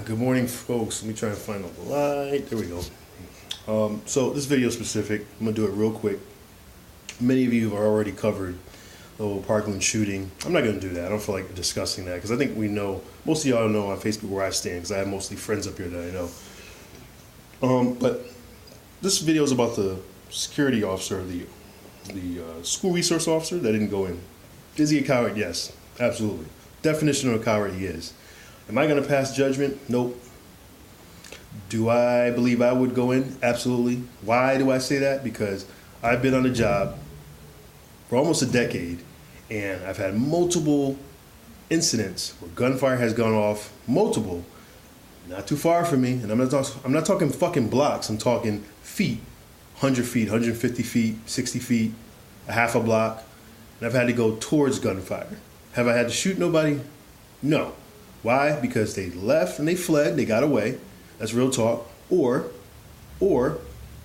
Good morning, folks. Let me try and find the light. There we go. So this video is specific. I'm gonna do it real quick. Many of you have already covered the whole Parkland shooting. I'm not gonna do that. I don't feel like discussing that because I think we know. Most of y'all know on Facebook where I stand because I have mostly friends up here that I know. But this video is about the security officer, the school resource officer that didn't go in. Is he a coward? Yes, absolutely. Definition of a coward, he is. Am I going to pass judgment? Nope. Do I believe I would go in? Absolutely. Why do I say that? Because I've been on the job for almost a decade, and I've had multiple incidents where gunfire has gone off, multiple, not too far from me, and I'm not talking fucking blocks, I'm talking feet, 100 feet, 150 feet, 60 feet, a half a block, and I've had to go towards gunfire. Have I had to shoot nobody? No. Why? Because they left and they fled, they got away. That's real talk. Or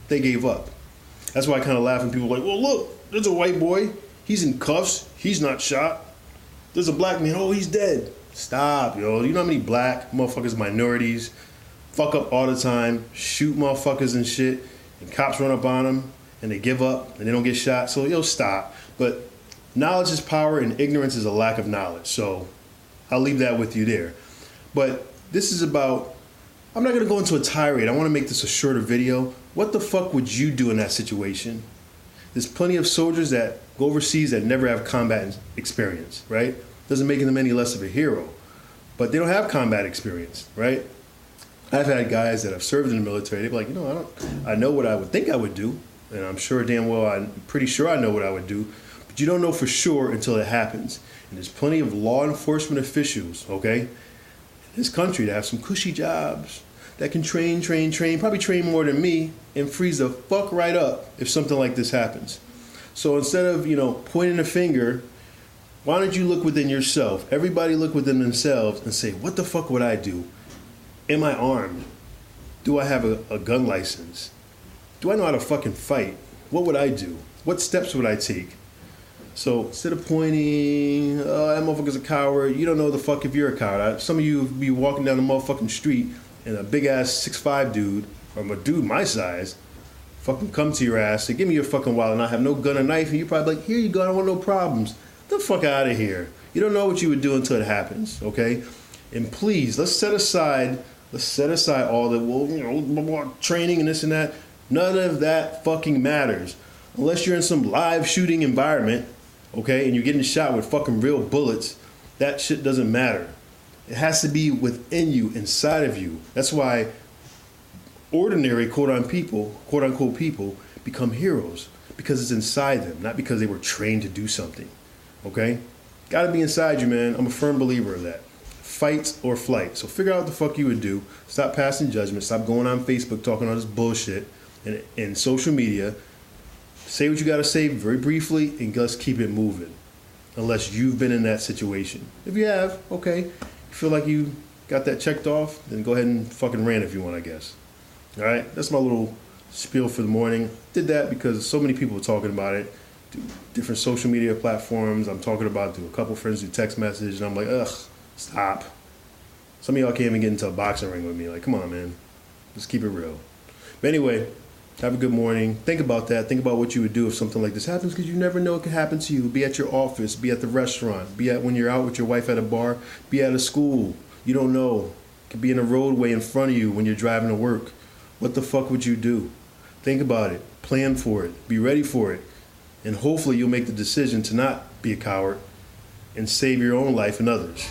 they gave up. That's why I kind of laugh when people are like, well, look, there's a white boy. He's in cuffs. He's not shot. There's a black man. Oh, he's dead. Stop, yo. You know how many black motherfuckers, minorities, fuck up all the time, shoot motherfuckers and shit, and cops run up on them, and they give up, and they don't get shot. So, yo, stop. But knowledge is power, and ignorance is a lack of knowledge. So I'll leave that with you there. But this is about, I'm not going to go into a tirade. I want to make this a shorter video. What the fuck would you do in that situation? There's plenty of soldiers that go overseas that never have combat experience, right? Doesn't make them any less of a hero. But they don't have combat experience, right? I've had guys that have served in the military. They're like, I know what I would think I would do. And I'm pretty sure I know what I would do. But you don't know for sure until it happens. And there's plenty of law enforcement officials, okay, in this country that have some cushy jobs that can train, probably train more than me and freeze the fuck right up if something like this happens. So instead of, pointing a finger, why don't you look within yourself? Everybody look within themselves and say, what the fuck would I do? Am I armed? Do I have a gun license? Do I know how to fucking fight? What would I do? What steps would I take? So instead of pointing, oh, that motherfucker's a coward, you don't know the fuck if you're a coward. Some of you be walking down the motherfucking street and a big ass 6'5" dude, or a dude my size, fucking come to your ass, say, give me your fucking wallet, and I have no gun or knife, and you probably like, here you go, I don't want no problems. Get the fuck out of here. You don't know what you would do until it happens, okay? And please, let's set aside all the, training and this and that. None of that fucking matters. Unless you're in some live shooting environment, okay, and you're getting shot with fucking real bullets, that shit doesn't matter. It has to be within you, inside of you. That's why ordinary quote-unquote people become heroes, because it's inside them, not because they were trained to do something, okay? Gotta be inside you, man. I'm a firm believer of that. Fight or flight. So figure out what the fuck you would do. Stop passing judgment. Stop going on Facebook talking all this bullshit and social media. Say what you got to say very briefly and let's keep it moving. Unless you've been in that situation. If you have, okay. You feel like you got that checked off, then go ahead and fucking rant if you want, I guess. All right? That's my little spiel for the morning. Did that because so many people are talking about it. Do different social media platforms. I'm talking about to a couple friends through text message, and I'm like, ugh, stop. Some of y'all can't even get into a boxing ring with me. Like, come on, man. Let's keep it real. But anyway, have a good morning. Think about that. Think about what you would do if something like this happens, because you never know what could happen to you. Be at your office, be at the restaurant, be at when you're out with your wife at a bar, be at a school. You don't know. It could be in a roadway in front of you when you're driving to work. What the fuck would you do? Think about it. Plan for it. Be ready for it. And hopefully you'll make the decision to not be a coward and save your own life and others.